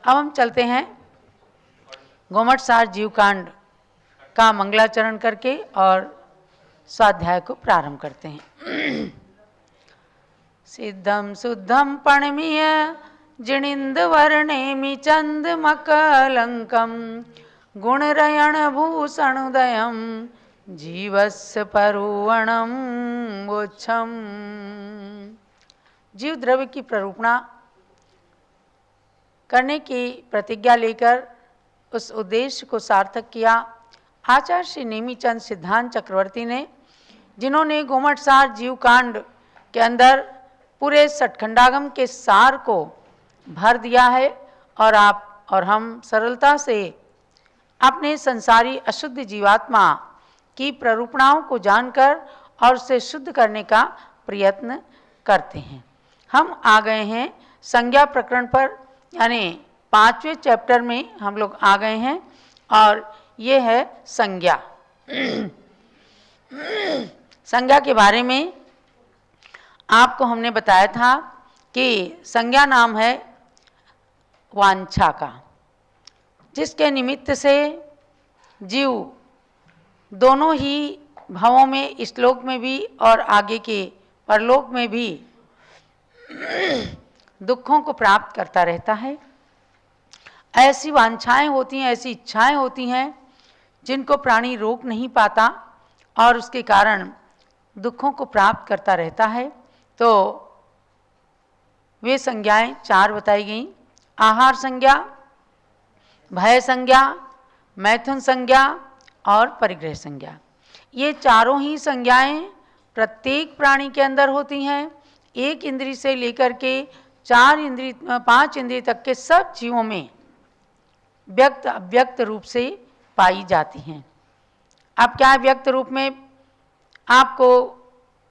अब हम चलते हैं गोमटसार जीवकांड का मंगलाचरण करके और स्वाध्याय को प्रारंभ करते हैं। सिद्धम शुद्धम पणमीय जिणिंद वर्णेमि चंदमकलंकम गुणरयण भूषणोदयम जीवस्य परुवणम वोच्छम। जीव द्रव्य की प्ररूपणा करने की प्रतिज्ञा लेकर उस उद्देश्य को सार्थक किया आचार्य श्री नेमीचंद सिद्धांत चक्रवर्ती ने, जिन्होंने गोमटसार जीवकांड के अंदर पूरे सठखंडागम के सार को भर दिया है और आप और हम सरलता से अपने संसारी अशुद्ध जीवात्मा की प्ररूपणाओं को जानकर और उसे शुद्ध करने का प्रयत्न करते हैं। हम आ गए हैं संज्ञा प्रकरण पर, यानी 5वें चैप्टर में हम लोग आ गए हैं और ये है संज्ञा। संज्ञा के बारे में आपको हमने बताया था कि संज्ञा नाम है वांछा का, जिसके निमित्त से जीव दोनों ही भावों में, इस लोक में भी और आगे के परलोक में भी दुखों को प्राप्त करता रहता है। ऐसी वांछाएं होती हैं, ऐसी इच्छाएं होती हैं जिनको प्राणी रोक नहीं पाता और उसके कारण दुखों को प्राप्त करता रहता है। तो वे संज्ञाएं 4 बताई गई: आहार संज्ञा, भय संज्ञा, मैथुन संज्ञा और परिग्रह संज्ञा। ये चारों ही संज्ञाएं प्रत्येक प्राणी के अंदर होती हैं। एक इंद्रिय से लेकर के 5 इंद्रिय तक के सब जीवों में व्यक्त अव्यक्त रूप से पाई जाती हैं। अब क्या व्यक्त रूप में आपको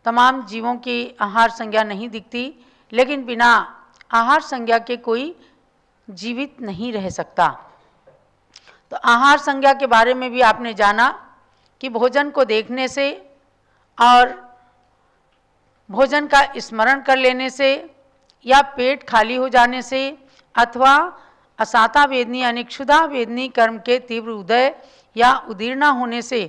तमाम जीवों की आहार संज्ञा नहीं दिखती, लेकिन बिना आहार संज्ञा के कोई जीवित नहीं रह सकता। तो आहार संज्ञा के बारे में भी आपने जाना कि भोजन को देखने से और भोजन का स्मरण कर लेने से या पेट खाली हो जाने से अथवा असाता वेदनी यानी क्षुधा वेदनी कर्म के तीव्र उदय या उदीर्णा होने से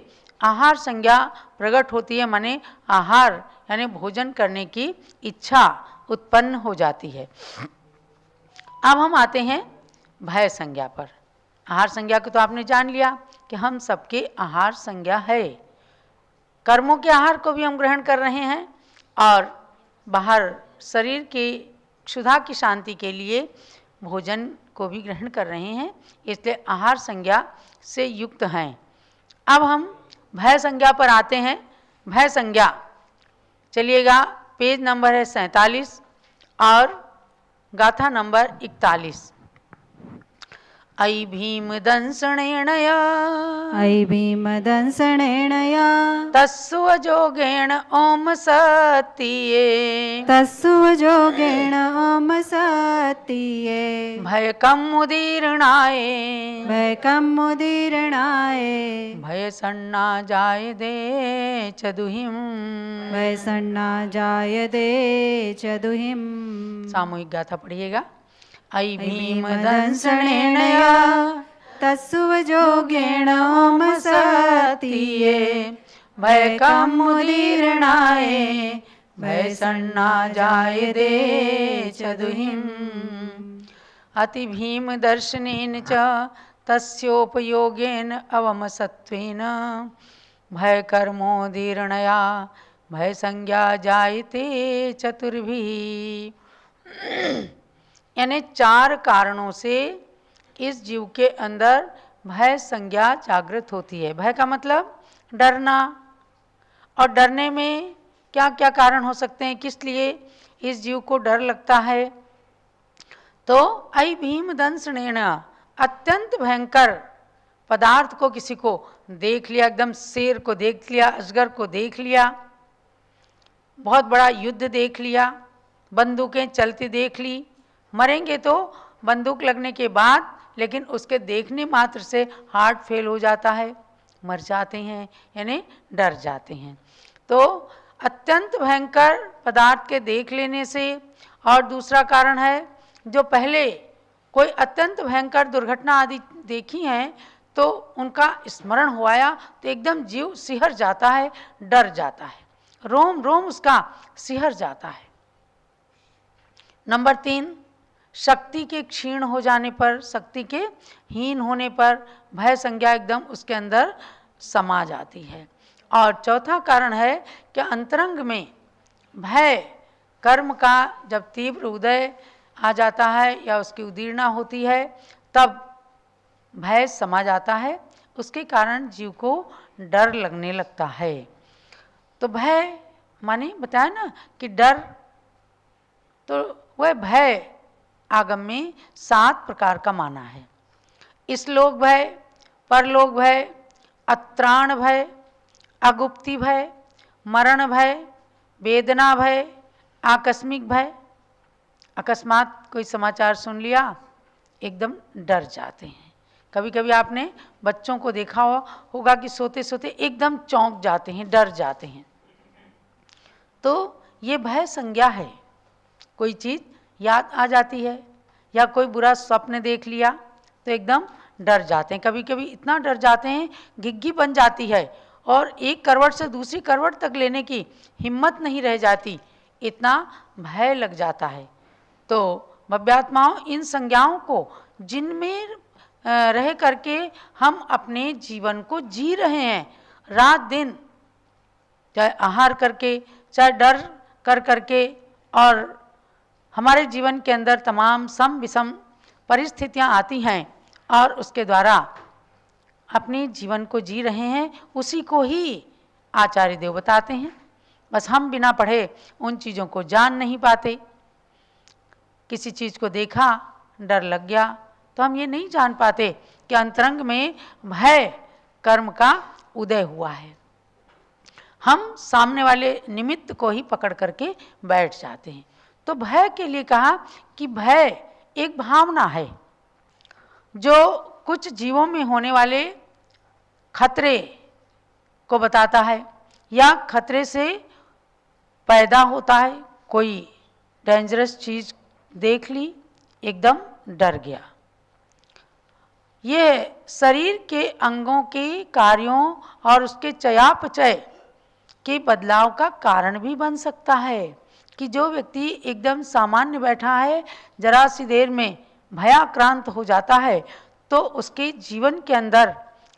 आहार संज्ञा प्रकट होती है, माने आहार यानी भोजन करने की इच्छा उत्पन्न हो जाती है। अब हम आते हैं भय संज्ञा पर। आहार संज्ञा को तो आपने जान लिया कि हम सबके आहार संज्ञा है। कर्मों के आहार को भी हम ग्रहण कर रहे हैं और बाहर शरीर की क्षुधा की शांति के लिए भोजन को भी ग्रहण कर रहे हैं, इसलिए आहार संज्ञा से युक्त हैं। अब हम भय संज्ञा पर आते हैं। भय संज्ञा चलिएगा, पेज नंबर है 47 और गाथा नंबर 41। ऐ भीम दंसणेनया, ऐ भीम दंसणेनया तस्सु जोगेण ओम सत्ये, तस्सु जोगेण ओम सत्ये, भयकं मुदीर्णाय, भयकं मुदीर्णाय, भय सन्ना जायते च दुहिं, भय सन्ना जायते च दुहिं। सामूहिक गाथा पढ़िएगा। ऐ भीम दंसणेनया तस्सु जोगेण ओम सत्ये, भयकं मुदीर्णाय, भय सन्ना जायते च दुहिं। अति भीम दर्शनेन च तस्योपयोगेन अवमसत्वेन, भय कर्मोदीर्णया, भय संज्ञा जायते चतुर्भिः। यानी 4 कारणों से इस जीव के अंदर भय संज्ञा जागृत होती है। भय का मतलब डरना, और डरने में क्या क्या कारण हो सकते हैं, किस लिए इस जीव को डर लगता है। तो ऐ भीम दंसणेन, अत्यंत भयंकर पदार्थ को किसी को देख लिया, एकदम शेर को देख लिया, अजगर को देख लिया, बहुत बड़ा युद्ध देख लिया, बंदूकें चलती देख ली, मरेंगे तो बंदूक लगने के बाद, लेकिन उसके देखने मात्र से हार्ट फेल हो जाता है, मर जाते हैं, यानी डर जाते हैं। तो अत्यंत भयंकर पदार्थ के देख लेने से, और दूसरा कारण है जो पहले कोई अत्यंत भयंकर दुर्घटना आदि देखी हैं तो उनका स्मरण हुआया तो एकदम जीव सिहर जाता है, डर जाता है, रोम रोम उसका सिहर जाता है। नंबर 3, शक्ति के क्षीण हो जाने पर, शक्ति के हीन होने पर भय संज्ञा एकदम उसके अंदर समा जाती है। और चौथा कारण है कि अंतरंग में भय कर्म का जब तीव्र उदय आ जाता है या उसकी उदीर्णा होती है तब भय समा जाता है, उसके कारण जीव को डर लगने लगता है। तो भय माने बताया ना कि डर, तो वह भय आगम में 7 प्रकार का माना है। इसलोक भय, परलोक भय, अत्राण भय, अगुप्ति भय, मरण भय, वेदना भय, आकस्मिक भय। अकस्मात कोई समाचार सुन लिया एकदम डर जाते हैं। कभी कभी आपने बच्चों को देखा होगा कि सोते सोते एकदम चौंक जाते हैं, डर जाते हैं। तो ये भय संज्ञा है। कोई चीज़ याद आ जाती है या कोई बुरा स्वप्न देख लिया तो एकदम डर जाते हैं। कभी कभी इतना डर जाते हैं घिघी बन जाती है और एक करवट से दूसरी करवट तक लेने की हिम्मत नहीं रह जाती, इतना भय लग जाता है। तो भव्यात्माओं, इन संज्ञाओं को जिनमें रह करके हम अपने जीवन को जी रहे हैं, रात दिन, चाहे आहार करके, चाहे डर कर करके, और हमारे जीवन के अंदर तमाम सम विषम परिस्थितियां आती हैं और उसके द्वारा अपने जीवन को जी रहे हैं, उसी को ही आचार्य देव बताते हैं। बस हम बिना पढ़े उन चीज़ों को जान नहीं पाते। किसी चीज़ को देखा, डर लग गया, तो हम ये नहीं जान पाते कि अंतरंग में भय कर्म का उदय हुआ है। हम सामने वाले निमित्त को ही पकड़ करके बैठ जाते हैं। तो भय के लिए कहा कि भय एक भावना है जो कुछ जीवों में होने वाले खतरे को बताता है या खतरे से पैदा होता है। कोई डेंजरस चीज़ देख ली, एकदम डर गया। ये शरीर के अंगों के कार्यों और उसके चयापचय के बदलाव का कारण भी बन सकता है कि जो व्यक्ति एकदम सामान्य बैठा है, जरा सी देर में भयाक्रांत हो जाता है तो उसके जीवन के अंदर,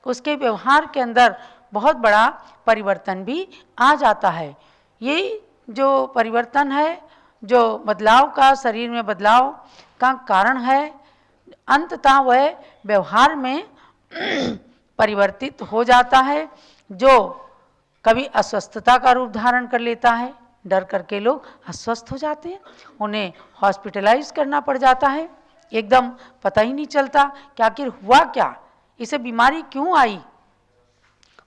उसके व्यवहार के अंदर बहुत बड़ा परिवर्तन भी आ जाता है। ये जो परिवर्तन है, जो बदलाव का, शरीर में बदलाव का कारण है, अंततः वह व्यवहार में परिवर्तित हो जाता है, जो कभी अस्वस्थता का रूप धारण कर लेता है। डर करके लोग अस्वस्थ हो जाते हैं, उन्हें हॉस्पिटलाइज करना पड़ जाता है, एकदम पता ही नहीं चलता कि आखिर हुआ क्या, इसे बीमारी क्यों आई,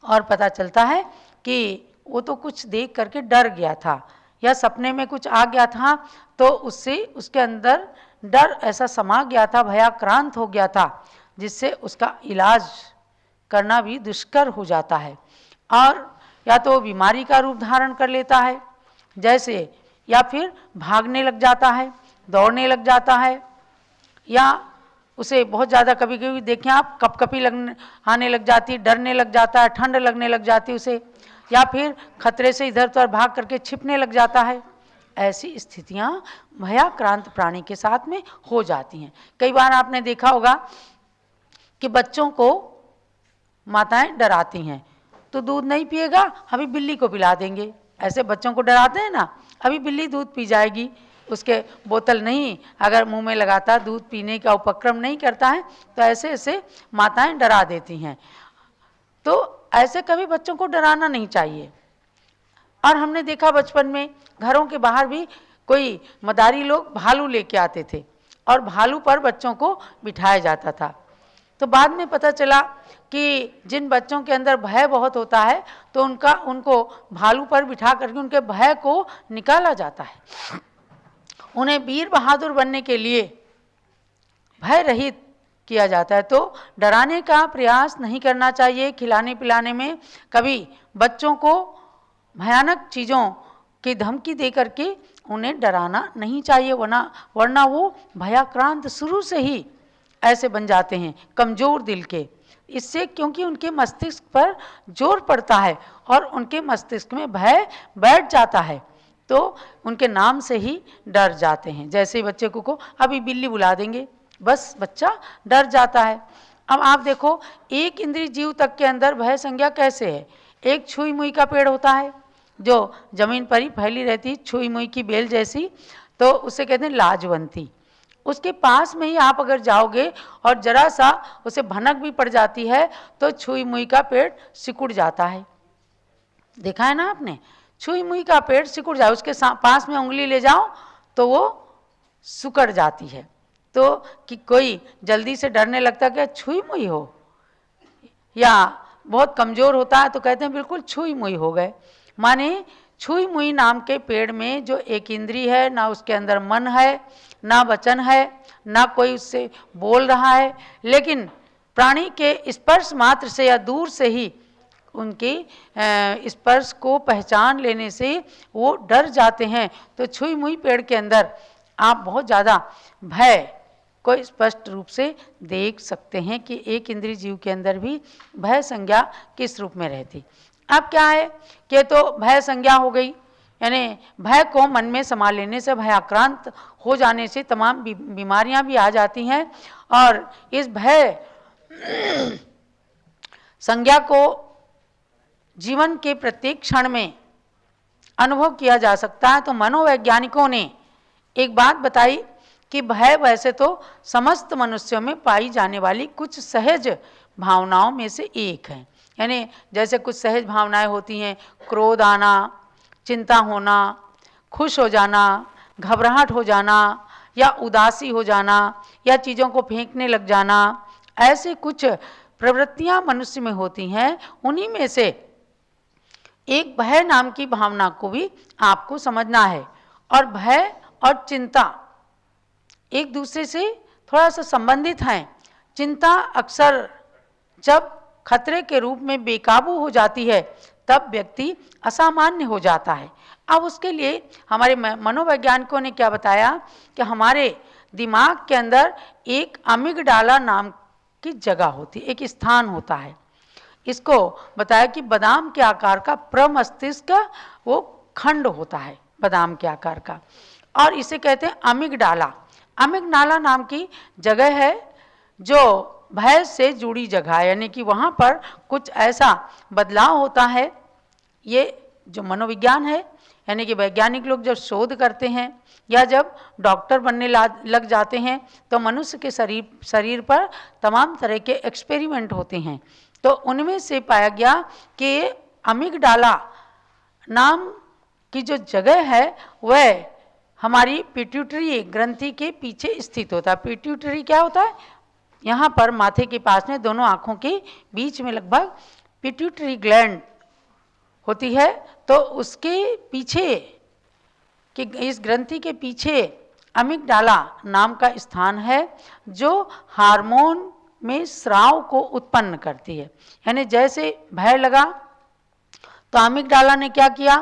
और पता चलता है कि वो तो कुछ देख करके डर गया था या सपने में कुछ आ गया था, तो उससे उसके अंदर डर ऐसा समा गया था, भयाक्रांत हो गया था, जिससे उसका इलाज करना भी दुष्कर हो जाता है। और या तो बीमारी का रूप धारण कर लेता है जैसे, या फिर भागने लग जाता है, दौड़ने लग जाता है, या उसे बहुत ज़्यादा कभी कभी देखें आप कपकपी आने लग जाती, डरने लग जाता है, ठंड लगने लग जाती उसे, या फिर खतरे से इधर उधर भाग करके छिपने लग जाता है। ऐसी स्थितियां भयाक्रांत प्राणी के साथ में हो जाती हैं। कई बार आपने देखा होगा कि बच्चों को माताएं डराती हैं, तो दूध नहीं पिएगा, अभी बिल्ली को पिला देंगे। ऐसे बच्चों को डराते हैं ना, अभी बिल्ली दूध पी जाएगी, उसके बोतल नहीं अगर मुंह में लगाता, दूध पीने का उपक्रम नहीं करता है, तो ऐसे ऐसे माताएं डरा देती हैं। तो ऐसे कभी बच्चों को डराना नहीं चाहिए। और हमने देखा बचपन में घरों के बाहर भी कोई मदारी लोग भालू लेके आते थे और भालू पर बच्चों को बिठाया जाता था। तो बाद में पता चला कि जिन बच्चों के अंदर भय बहुत होता है तो उनको भालू पर बिठा करके उनके भय को निकाला जाता है। उन्हें वीर बहादुर बनने के लिए भय रहित किया जाता है। तो डराने का प्रयास नहीं करना चाहिए। खिलाने पिलाने में कभी बच्चों को भयानक चीज़ों की धमकी दे करके उन्हें डराना नहीं चाहिए, वरना वो भयाक्रांत शुरू से ही ऐसे बन जाते हैं, कमज़ोर दिल के। इससे क्योंकि उनके मस्तिष्क पर जोर पड़ता है और उनके मस्तिष्क में भय बैठ जाता है, तो उनके नाम से ही डर जाते हैं। जैसे ही बच्चे को अभी बिल्ली बुला देंगे, बस बच्चा डर जाता है। अब आप देखो, एक इंद्रिय जीव तक के अंदर भय संज्ञा कैसे है। एक छुई मुई का पेड़ होता है जो जमीन पर ही फैली रहती, छुई मुई की बेल जैसी, तो उसे कहते हैं लाजवंती। उसके पास में ही आप अगर जाओगे और जरा सा उसे भनक भी पड़ जाती है तो छुई मुई का पेड़ सिकुड़ जाता है। देखा है ना आपने, छुई मुई का पेड़ सिकुड़ जाए, उसके पास में उंगली ले जाओ तो वो सुकड़ जाती है। तो कि कोई जल्दी से डरने लगता है कि छुई मुई हो, या बहुत कमज़ोर होता है तो कहते हैं बिल्कुल छुई मुई हो गए। माने छुई मुई नाम के पेड़ में जो एक इंद्री है, ना उसके अंदर मन है, ना वचन है, ना कोई उससे बोल रहा है, लेकिन प्राणी के स्पर्श मात्र से या दूर से ही उनके स्पर्श को पहचान लेने से वो डर जाते हैं। तो छुई मुई पेड़ के अंदर आप बहुत ज़्यादा भय को स्पष्ट रूप से देख सकते हैं कि एक इंद्रिय जीव के अंदर भी भय संज्ञा किस रूप में रहती। अब क्या है कि तो भय संज्ञा हो गई, यानी भय को मन में समा लेने से, भयाक्रांत हो जाने से तमाम बीमारियां भी आ जाती हैं। और इस भय संज्ञा को जीवन के प्रत्येक क्षण में अनुभव किया जा सकता है। तो मनोवैज्ञानिकों ने एक बात बताई कि भय वैसे तो समस्त मनुष्यों में पाई जाने वाली कुछ सहज भावनाओं में से एक है। यानी जैसे कुछ सहज भावनाएं होती हैं, क्रोध आना, चिंता होना, खुश हो जाना, घबराहट हो जाना, या उदासी हो जाना, या चीज़ों को फेंकने लग जाना, ऐसे कुछ प्रवृत्तियां मनुष्य में होती हैं। उन्हीं में से एक भय नाम की भावना को भी आपको समझना है। और भय और चिंता एक दूसरे से थोड़ा सा संबंधित हैं। चिंता अक्सर जब खतरे के रूप में बेकाबू हो जाती है तब व्यक्ति असामान्य हो जाता है। अब उसके लिए हमारे मनोवैज्ञानिकों ने क्या बताया कि हमारे दिमाग के अंदर एक अमिगडाला नाम की जगह होती है, एक स्थान होता है। इसको बताया कि बादाम के आकार का प्रमस्तिष्क वो खंड होता है, बादाम के आकार का, और इसे कहते हैं अमिगडाला। अमिगडाला नाम की जगह है जो भय से जुड़ी जगह है, यानी कि वहाँ पर कुछ ऐसा बदलाव होता है। ये जो मनोविज्ञान है, यानी कि वैज्ञानिक लोग जब शोध करते हैं या जब डॉक्टर बनने लग जाते हैं तो मनुष्य के शरीर पर तमाम तरह के एक्सपेरिमेंट होते हैं। तो उनमें से पाया गया कि अमिगडाला नाम की जो जगह है वह हमारी पिट्यूटरी ग्रंथि के पीछे स्थित होता है। पिट्यूटरी क्या होता है? यहाँ पर माथे के पास में दोनों आँखों के बीच में लगभग पिट्यूटरी ग्लैंड होती है। तो उसके पीछे कि इस ग्रंथि के पीछे अमिगडाला नाम का स्थान है जो हार्मोन में स्राव को उत्पन्न करती है। यानी जैसे भय लगा तो अमिगडाला ने क्या किया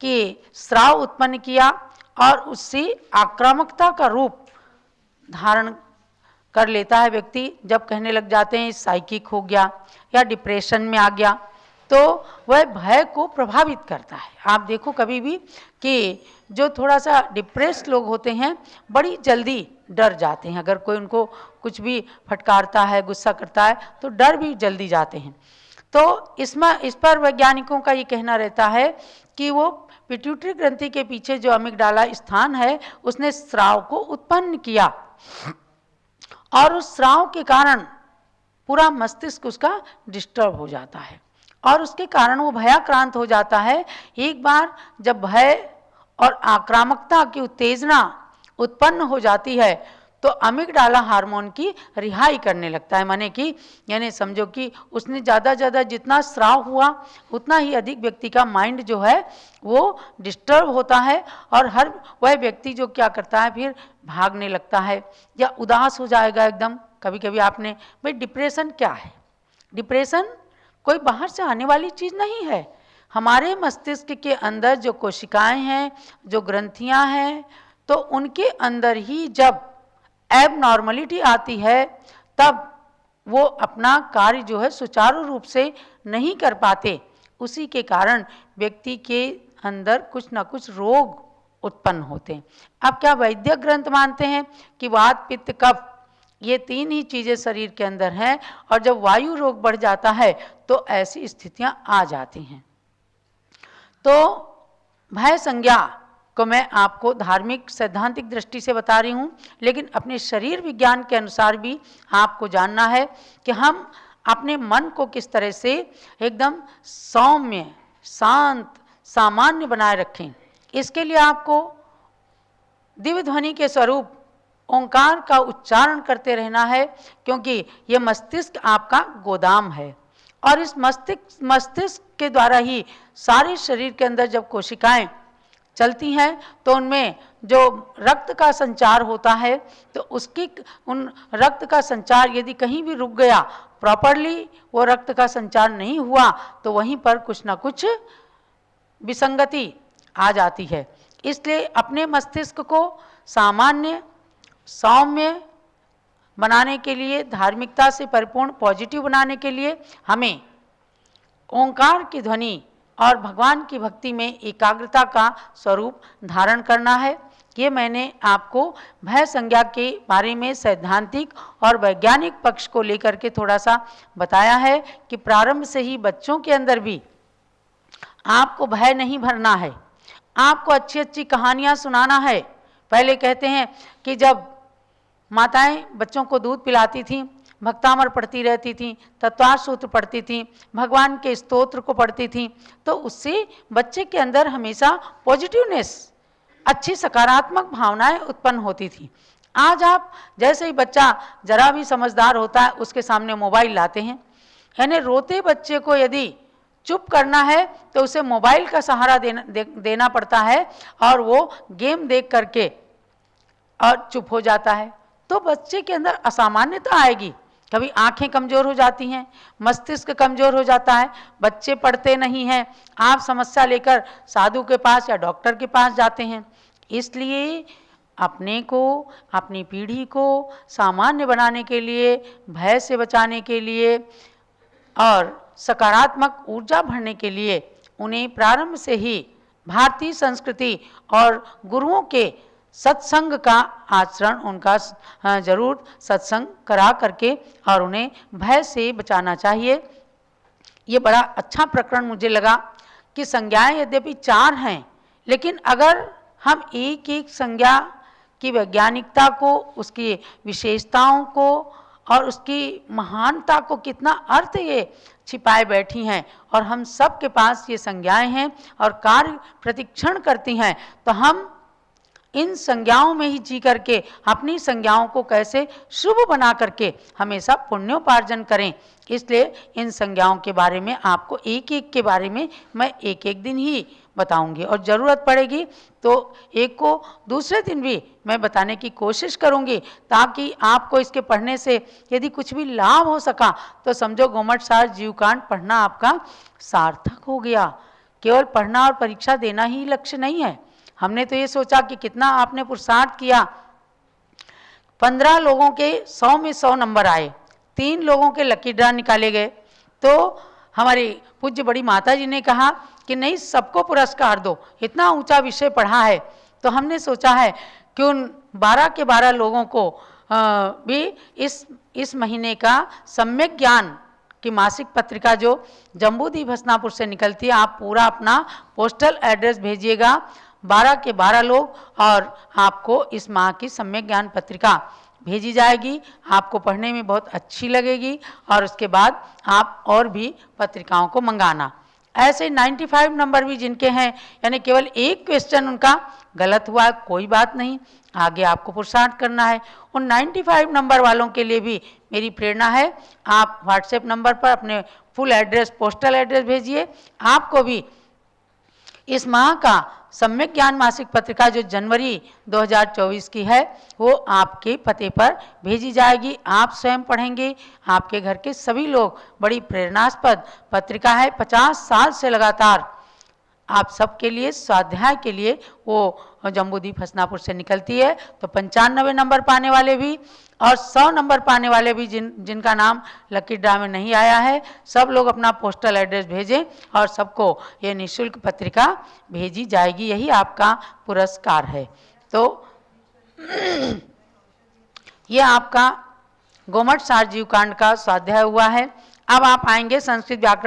कि स्राव उत्पन्न किया और उससे आक्रामकता का रूप धारण कर लेता है व्यक्ति। जब कहने लग जाते हैं साइकिक हो गया या डिप्रेशन में आ गया तो वह भय को प्रभावित करता है। आप देखो कभी भी कि जो थोड़ा सा डिप्रेस्ड लोग होते हैं बड़ी जल्दी डर जाते हैं। अगर कोई उनको कुछ भी फटकारता है, गुस्सा करता है तो डर भी जल्दी जाते हैं। तो इस पर वैज्ञानिकों का ये कहना रहता है कि वो पिट्यूटरी ग्रंथि के पीछे जो अमिगडाला स्थान है उसने स्राव को उत्पन्न किया और उस स्राव के कारण पूरा मस्तिष्क उसका डिस्टर्ब हो जाता है और उसके कारण वो भयाक्रांत हो जाता है। एक बार जब भय और आक्रामकता की उत्तेजना उत्पन्न हो जाती है तो अमिगडाला हार्मोन की रिहाई करने लगता है। माने कि यानी समझो कि उसने ज़्यादा जितना स्राव हुआ उतना ही अधिक व्यक्ति का माइंड जो है वो डिस्टर्ब होता है और हर वह व्यक्ति जो क्या करता है फिर भागने लगता है या उदास हो जाएगा एकदम। कभी कभी आपने भाई डिप्रेशन क्या है? डिप्रेशन कोई बाहर से आने वाली चीज़ नहीं है। हमारे मस्तिष्क के अंदर जो कोशिकाएं हैं, जो ग्रंथियां हैं, तो उनके अंदर ही जब एबनॉर्मलिटी आती है तब वो अपना कार्य जो है सुचारू रूप से नहीं कर पाते। उसी के कारण व्यक्ति के अंदर कुछ ना कुछ रोग उत्पन्न होते हैं। अब क्या वैद्य ग्रंथ मानते हैं कि वात पित्त कफ ये 3 ही चीज़ें शरीर के अंदर हैं, और जब वायु रोग बढ़ जाता है तो ऐसी स्थितियां आ जाती हैं। तो भय संज्ञा को मैं आपको धार्मिक सैद्धांतिक दृष्टि से बता रही हूँ, लेकिन अपने शरीर विज्ञान के अनुसार भी आपको जानना है कि हम अपने मन को किस तरह से एकदम सौम्य, शांत, सामान्य बनाए रखें। इसके लिए आपको दिव्य ध्वनि के स्वरूप ओंकार का उच्चारण करते रहना है, क्योंकि ये मस्तिष्क आपका गोदाम है, और इस मस्तिष्क के द्वारा ही सारे शरीर के अंदर जब कोशिकाएं चलती हैं तो उनमें जो रक्त का संचार होता है, तो उसकी उन रक्त का संचार यदि कहीं भी रुक गया, प्रॉपरली वो रक्त का संचार नहीं हुआ, तो वहीं पर कुछ ना कुछ विसंगति आ जाती है। इसलिए अपने मस्तिष्क को सामान्य, सौम्य बनाने के लिए, धार्मिकता से परिपूर्ण पॉजिटिव बनाने के लिए हमें ओंकार की ध्वनि और भगवान की भक्ति में एकाग्रता का स्वरूप धारण करना है। ये मैंने आपको भय संज्ञा के बारे में सैद्धांतिक और वैज्ञानिक पक्ष को लेकर के थोड़ा सा बताया है कि प्रारंभ से ही बच्चों के अंदर भी आपको भय नहीं भरना है, आपको अच्छी अच्छी कहानियाँ सुनाना है। पहले कहते हैं कि जब माताएं बच्चों को दूध पिलाती थीं, भक्तामर पढ़ती रहती थीं, तत्वार सूत्र पढ़ती थीं, भगवान के स्तोत्र को पढ़ती थीं, तो उससे बच्चे के अंदर हमेशा पॉजिटिवनेस, अच्छी सकारात्मक भावनाएं उत्पन्न होती थी। आज आप जैसे ही बच्चा जरा भी समझदार होता है उसके सामने मोबाइल लाते हैं, यानी रोते बच्चे को यदि चुप करना है तो उसे मोबाइल का सहारा देना पड़ता है, और वो गेम देख करके और चुप हो जाता है। तो बच्चे के अंदर असामान्यता आएगी, कभी आंखें कमज़ोर हो जाती हैं, मस्तिष्क कमज़ोर हो जाता है, बच्चे पढ़ते नहीं हैं, आप समस्या लेकर साधु के पास या डॉक्टर के पास जाते हैं। इसलिए अपने को, अपनी पीढ़ी को सामान्य बनाने के लिए, भय से बचाने के लिए और सकारात्मक ऊर्जा भरने के लिए उन्हें प्रारंभ से ही भारतीय संस्कृति और गुरुओं के सत्संग का आचरण, उनका जरूर सत्संग करा करके और उन्हें भय से बचाना चाहिए। ये बड़ा अच्छा प्रकरण मुझे लगा कि संज्ञाएं यद्यपि 4 हैं, लेकिन अगर हम एक एक संज्ञा की वैज्ञानिकता को, उसकी विशेषताओं को और उसकी महानता को, कितना अर्थ ये छिपाए बैठी हैं, और हम सब के पास ये संज्ञाएं हैं और कार्य प्रतिक्षण करती हैं, तो हम इन संज्ञाओं में ही जी करके अपनी संज्ञाओं को कैसे शुभ बना करके हमेशा पुण्योपार्जन करें। इसलिए इन संज्ञाओं के बारे में आपको एक एक के बारे में मैं एक एक दिन ही बताऊंगी, और ज़रूरत पड़ेगी तो एक को दूसरे दिन भी मैं बताने की कोशिश करूंगी, ताकि आपको इसके पढ़ने से यदि कुछ भी लाभ हो सका तो समझो गोमट सार जीवकांड पढ़ना आपका सार्थक हो गया। केवल पढ़ना और परीक्षा देना ही लक्ष्य नहीं है। हमने तो ये सोचा कि कितना आपने पुरुषार्थ किया, 15 लोगों के 100 में 100 नंबर आए, 3 लोगों के लकी ड्रा निकाले गए। तो हमारी पूज्य बड़ी माता जी ने कहा कि नहीं, सबको पुरस्कार दो, इतना ऊंचा विषय पढ़ा है। तो हमने सोचा है कि उन 12 के 12 लोगों को भी इस महीने का सम्यक ज्ञान की मासिक पत्रिका जो जम्बूद्वीप हसनापुर से निकलती है, आप पूरा अपना पोस्टल एड्रेस भेजिएगा, 12 के 12 लोग, और आपको इस माह की सम्यक ज्ञान पत्रिका भेजी जाएगी। आपको पढ़ने में बहुत अच्छी लगेगी, और उसके बाद आप और भी पत्रिकाओं को मंगाना। ऐसे 95 नंबर भी जिनके हैं, यानी केवल एक क्वेश्चन उनका गलत हुआ, कोई बात नहीं, आगे आपको पुरुषार्थ करना है। उन 95 नंबर वालों के लिए भी मेरी प्रेरणा है, आप व्हाट्सएप नंबर पर अपने फुल एड्रेस, पोस्टल एड्रेस भेजिए। आपको भी इस माह का सम्यक ज्ञान मासिक पत्रिका जो जनवरी 2024 की है, वो आपके पते पर भेजी जाएगी। आप स्वयं पढ़ेंगे, आपके घर के सभी लोग। बड़ी प्रेरणास्पद पत्रिका है, 50 साल से लगातार आप सबके लिए स्वाध्याय के लिए वो और जम्बूदीप हसनापुर से निकलती है। तो 95 नंबर पाने वाले भी और 100 नंबर पाने वाले भी जिनका नाम लकी ड्रा में नहीं आया है, सब लोग अपना पोस्टल एड्रेस भेजें और सबको ये निःशुल्क पत्रिका भेजी जाएगी। यही आपका पुरस्कार है। तो ये आपका गोमट सार जीव कांड का स्वाध्याय हुआ है। अब आप आएंगे संस्कृत व्याकरण